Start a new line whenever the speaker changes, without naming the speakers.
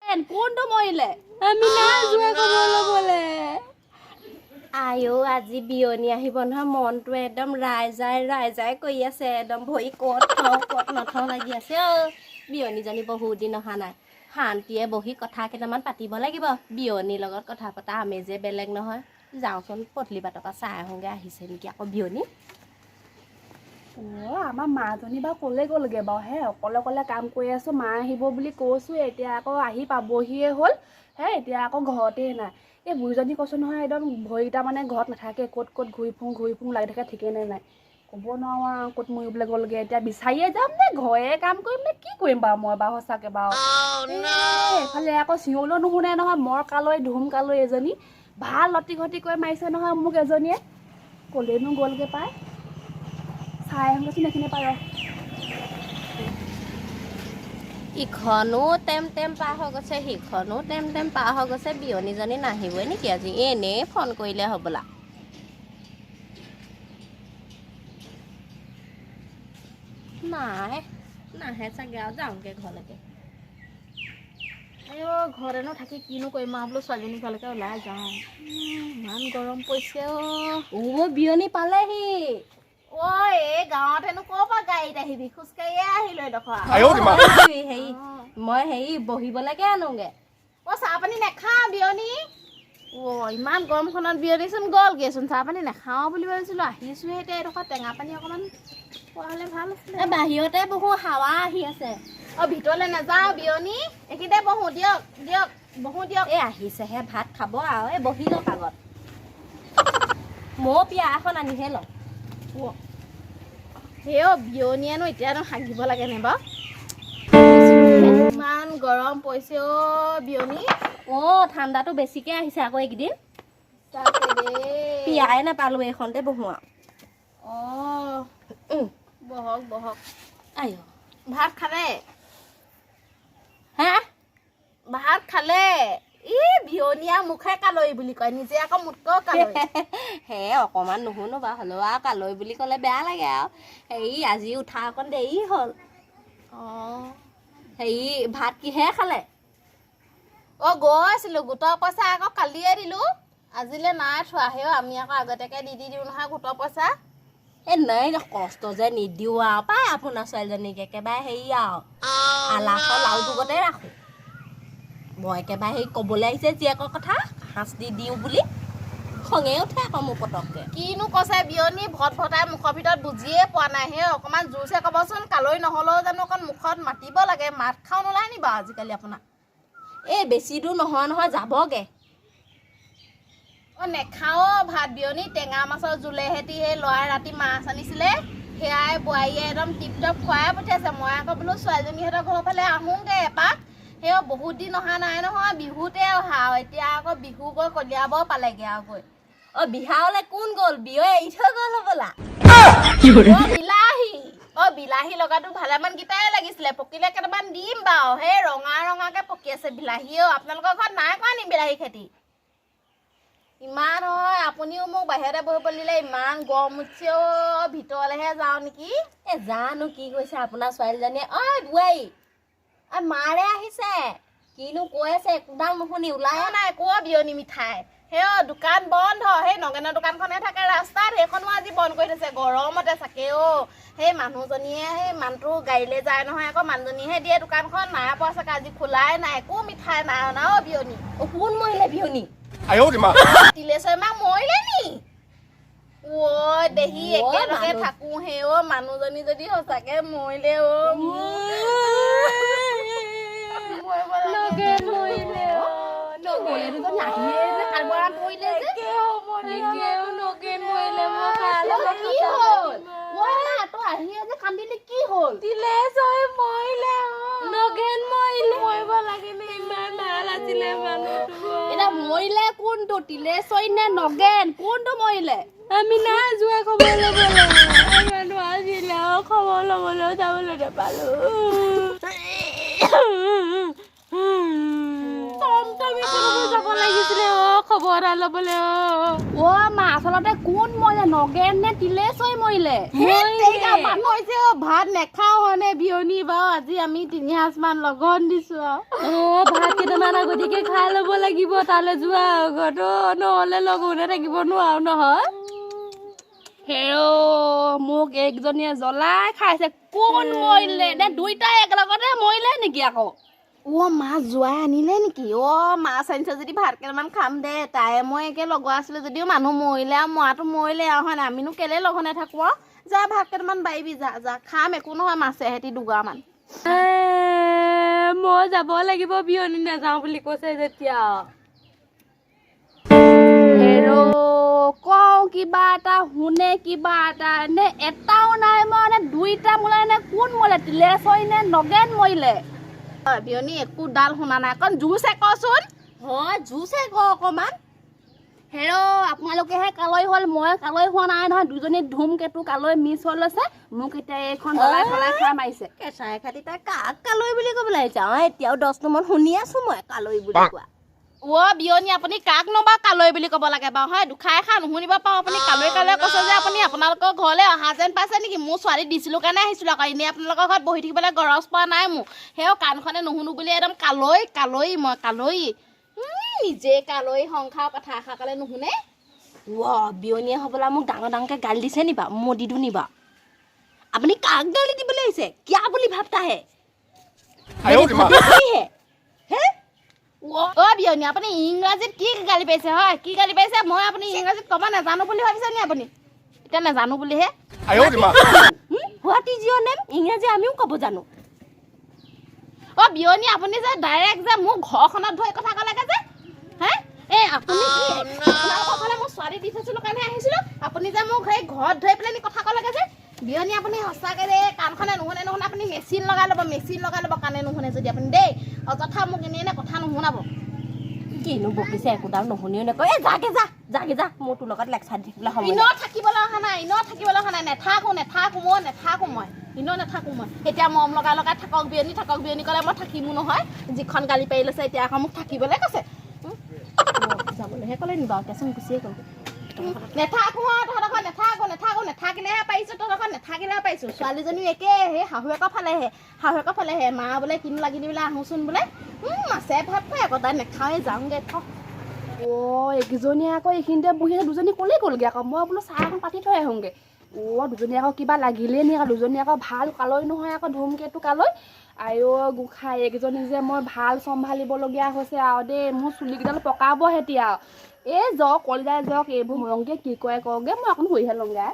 কোনটো মৰিলে
আমি নাই যোৱা খবৰ ল'বলে
আয়ো আজি বিয়নী আহিব নহয় মনটো একদম ৰাইজাই কৰি আছে একদম ভৰি ক'ত নথওঁ লাগি আছে বিয়নীজনী বহুত দিন অহা নাই শান্তিয়ে বহি কথা কেইটামান পাতিব লাগিব বিয়নীৰ লগত কথা পতা আমেজে বেলেগ নহয় যাওঁচোন পদূলি বাটকা চাই আহোঁগৈ আহিছে নেকি আকৌ বিয়নী
আমাৰ মাজনী বাৰু ক'লে গ'লগে বাৰু হে অকলে কাম কৰি আছোঁ মা আহিব বুলি কৈছোঁ এতিয়া আকৌ আহি পাবহিয়ে হ'ল হে এতিয়া আকৌ ঘৰতেই নাই এই বুঢ়ীজনী কৈছোঁ নহয় একদম ভৰিকেইটা মানে ঘৰত নাথাকে ক'ত ঘূৰি ফুৰোঁ লাগি থাকে ঠিকেই নাই ক'ব নোৱাৰোঁ আৰু ক'ত মৰিবলৈ গ'লগে এতিয়া বিচাৰিয়ে যাম নে ঘৰে কাম কৰিম নে কি কৰিম বাৰু মই বাৰু সঁচাকৈ বাৰু এইফালে আকৌ চিঞৰলেও নুশুনে নহয় মৰ কালৈ ধুম কালৈ এজনী ভাল লটি ঘটি কৰি মাৰিছে নহয় মোক এজনীয়ে ক'লেনো গ'লগে পায় চাই আহোঁগৈচোন এইখিনি পাৰ
ইখনো টেম পাৰ হৈ গৈছে সিখনো টেম পাৰ হৈ গৈছে বিয়নীজনী নাহিবই নেকি আজি এনেই ফোন কৰিলে হ'বলা নাহে চাগে আৰু যাওঁগে ঘৰলৈকে
ঘৰতেনো থাকি কিনো কৰিম আৰু বোলো ছোৱালীজনী ঘৰলৈকে ওলাই যাওঁ ইমান গৰম পৰিছে
বিয়নী পালেহি
এই গাঁৱত হেনো ক'ৰ পৰা গাড়ীত আহিবি খোজকাঢ়িয়ে আহিলো এডোখৰ
মই বহিবলৈকে আনোগে
চাহ পানী নাখাওঁ বিয়নী ইমান গৰমখনত বিয়নীচোন গ'লগেচোন চাহ পানী নাখাওঁ বুলি ভাবিছিলোঁ আহিছোঁহে এতিয়া এডোখৰ টেঙা পানী অকণমান খোৱা হ'লে ভাল আছিলে
বাহিৰতে বহু হাৱা আহি আছে
ভিতৰলৈ নাযাওঁ বিয়নী এইখিনিতে বহোঁ দিয়ক বহোঁ দিয়ক
এই আহিছেহে ভাত খাব আৰু এই বহি লওক আগত ময়ো পিয়া এখন আনিহে লওঁ
বিয়নীয়েনো এতিয়ানো হাগিব লাগে নে বাৰু ইমান গৰম পৰিছে বিয়নী
ঠাণ্ডাটো বেছিকে আহিছে আকৌ এইকেইদিন পিয়াই নাপালোঁ এইখনতে বহো আৰু
বহক
আই
ভাত খালে
হা
ভাত খালে বিয়নীয়া মুখে কালৈ বুলি কয় নিজে আকৌ মোতকৈও কালৈ
অকণমান নুশুনো বাৰু হ'লেও আৰু কালৈ বুলি ক'লে বেয়া লাগে আৰু আজি উঠা অকণ দেৰি হ'ল ভাত কিহে খালে
গৈ আছিলোঁ গোটৰ পইচা আকৌ কালিয়ে দিলোঁ আজিলৈ নাই থোৱা আমি আকৌ আগতীয়াকৈ দি দিওঁ নহয় গোটৰ পইচা
নাই কষ্ট যে নিদিওঁ আৰু পাই আপোনাৰ ছোৱালীজনীক একেবাৰে আৰু আলাসৰ লাওটোগতে ৰাখোঁ মই একেবাৰে ক'বলৈ আহিছে জীয়েকৰ কথা সাঁচ দি দিওঁ বুলি খঙে উঠে আকৌ মোৰ পটককৈ
কিনো কৈছে বিয়নী ভটাই মুখৰ ভিতৰত বুজিয়ে পোৱা নাই অকণমান জোৰছে ক'বচোন কালৈ নহ'লেও জানো অকণ মুখত মাতিব লাগে মাত খাওঁ নোলায় নি বাৰু আজিকালি আপোনাৰ
বেছি দূৰ নহয় যাবগে
নেখাওঁ ভাত বিয়নী টেঙা মাছৰ জোলেহেঁতি ল'ৰাই ৰাতি মাছ আনিছিলে সেয়াই বোৱাৰীয়ে একদম টিপ টপ খুৱাই পঠিয়াইছে মই আকৌ বোলো ছোৱালীজনীহঁতৰ ঘৰৰ ফালে আহোঁগৈ এপাক বহুত দিন অহা নাই নহয় বিহুতে অহা এতিয়া আকৌ বিহু গৈ কলিয়াব পালেগে আৰু গৈ
বিহাৰলৈ কোন গ'ল বিয়য়ে এৰি থৈ গ'ল হ'বলা
বিলাহী লগাটো ভালেমান কেইটাই লাগিছিলে পকিলে কেইটামান দিম বাৰু ৰঙাকে পকি আছে বিলাহী আপোনালোকৰ ঘৰত নাই কৰা নি বিলাহী খেতি ইমান হয় আপুনিও মোক বাহিৰতে বহিব দিলে ইমান গৰম উঠিছে ভিতৰলৈহে যাওঁ নেকি
জানো কি কৈছে আপোনাৰ ছোৱালীজনীয়ে বোৱাৰী মাৰে আহিছে কিনো কৈ আছে একোডাল নুশুনি ওলাই
নাই বিয়নী মিঠাই দোকান বন্ধ নগেনৰ দোকানখনে থাকে ৰাস্তাত সেইখনো আজি বন্ধ কৰি থৈছে গৰমতে চাকে মানুহজনীয়ে মানুহটো গাড়ীলৈ যায় নহয় আকৌ মানুহজনীহে দিয়ে দোকানখন নাই পোৱা চাগে আজি খোলাই নাই একো মিঠাই নাই অনা বিয়নী
কোন মৰিলে বিয়নী
তিলেশ্বৰী মাক মৰিলে নি দেহি একেলগে থাকো মানুহজনী যদি সঁচাকে মৰিলে কি হ'ল তিলেশ্বৰী মৰিলে নগেন মৰিলে মৰিব লাগিলে ইমান ভাল আছিলে মানুহটো এতিয়া মৰিলে কোনটো তিলেশ্বৰী নে নগেন কোনটো মৰিলে আমি নাই যোৱা খবৰ ল'বলৈ মানুহ আছিলে খবৰ ল'বলৈও যাবলৈ নাপালো যাব লাগিছিলে
খবৰ এটা ল'বলৈ
মা আচলতে কোন মৰিলে নগেন নে তিলে চৈ মৰিলে
মানুহ হৈছে ভাত নেখাও হয়নে বিয়নী বাৰু আজি আমি 3 সাঁজমান লগন দিছো ভাত কেইটামান আগতীয়াকে খাই ল'ব লাগিব তালৈ যোৱা আগত নহ'লে লগনে থাকিব নোৱাৰো নহয়
মোক একজনীয়ে জ্বলাই খাইছে কোন মৰিলে নে দুইটাই একেলগতে মৰিলে নেকি আকৌ
মাছ জোৱাই আনিলে নেকি মাছ আনিছে যদি ভাত কেইটামান খাম দে তাই মই একে লগৰ আছিলে যদিও মানুহ মৰিলে আৰু মৰাটো মৰিলে আৰু হয় নাই আমিনো কেলে লগনে থাকো যা ভাত কেইটামান বাঢ়িবি যা যা খাম একো নহয় মাছে সেতি দুগৰামান মই যাব লাগিব বিয়নী নাযাওঁ বুলি কৈছে যেতিয়া
কওঁ কিবা এটা শুনে কিবা এটা নে এটাও নাই মই নে দুইটা মৰিলে নে কোন মৰিলে তিলে চৈ নে নগেন মৰিলে
বিয়নী একো ডাল শুনা নাই অকণ জুইছে কচোন
হয় জুইছে ক অকণমান
আপোনালোকেহে কালৈ হ'ল মই কালৈ হোৱা নাই নহয় দুজনী ধুমকেতু কালৈ মিছ হৈ লৈছে মোক এতিয়া এইখন জ্বলাই জ্বলাই খাই মাৰিছে
কেঁচাই খাটি তাই কাক কালৈ বুলি ক'বলৈ আহিছে এতিয়াও 10 নম্বৰ শুনি আছো মই কালৈ বুলি কোৱা
বিয়নী আপুনি কাক নবা কালৈ বুলি ক'ব লাগে বাৰু হয় দুখাই খা নুশুনিব পাওঁ আপুনি কালৈ কালৈ কৈছে যে আপুনি আপোনালোকৰ ঘৰলৈ অহা যেন পাইছে নেকি মোৰ ছোৱালী দিছিলোঁ কাৰণে আহিছিলোঁ আকৌ এনেই আপোনালোকৰ ঘৰত বহি থাকিবলৈ গৰজ পোৱা নাই মোৰ সেয়াও কাণখনে নুশুনো বুলি একদম কালৈ কালৈ মই কালৈ নিজে কালৈ সংসাৰ কথা এষাৰ কালে নুশুনে
বিয়নীয়ে হ'বলা মোক ডাঙৰ ডাঙৰকৈ গালি দিছে নিবা মদিটো নিবা আপুনি কাক গালি দিবলৈ আহিছে কিয়া বুলি ভাবতাহে
বিয়নী আপুনি ইংৰাজীত কি গালি পাইছে হয় কি গালি পাইছে মই আপুনি ইংৰাজীত ক'ব নাজানো বুলি ভাবিছে নি আপুনি এতিয়া নাজানো বুলিহে
হোৱাট ইজ ইয়ৰ নেম ইংৰাজী আমিও ক'ব জানো
বিয়নী আপুনি যে ডাইৰেক্ট যে মোৰ ঘৰখনত ধৰি কথা ক'লেগে যে আপুনি আপোনালোকৰ ফালে মোৰ ছোৱালী দি থৈছিলোঁ কাৰণে আহিছিলোঁ আপুনি যে মোক সেই ঘৰত ধৰি পেলাই কথা ক'লেগে যে বিয়নী আপুনি সঁচাকৈ দেই কাণখনে নুশুনে নুশুনে আপুনি মেচিন লগাই ল'ব কাণে নুশুনে যদি আপুনি দেই অযথা মোক এনে কথা নুশুনাব
কিনো বকিছে একোডাল নুশুনিও নকয় যাগে যা মোৰ তোৰ লগত লেকচাৰ দিবলৈ সময়
ইনেও থাকিবলৈ অহা নাই নাথাকো মই ইনেও নাথাকো মই এতিয়া মৰম লগাই থাকক বিয়নী ক'লে মই থাকিমো নহয় যিখন গালি পাৰি লৈছে এতিয়া আকৌ মোক থাকিবলৈ কৈছে
যাবলৈহে ক'লে নি বাৰু কেচোন গুচিয়ে গ'ল
নেথাকো নাথাকিলেহে পাৰিছোঁ ছোৱালীজনীও একে সেই শাহুৱেকৰ ফালেহে মা বোলে কিনো লাগি দি বোলে আহোচোন বোলে মাছে ভাত খাই আকৌ তাই নেখাওঁৱে যাওঁগৈ
এইকেইজনীয়ে আকৌ এইখিনিতে বহি দুজনী ক'লে গ'লগৈ আকৌ মই বোলো চাহ এখন পাতি থৈ আহোঁগৈ দুজনী আকৌ কিবা লাগিলেই নি আকৌ দুজনী আকৌ ভাল কালৈ নহয় আকৌ ধুমকেতু কালৈ গোঁসাই এইকেইজনী যে মই ভাল চম্ভালিবলগীয়া হৈছে আৰু দেই মোৰ চুলিকেইডাল পকাব এতিয়া এই কলিজাই এইবোৰ মৰংকে কি কৰে কওঁগৈ মই অকণ শুইহে লওঁগৈ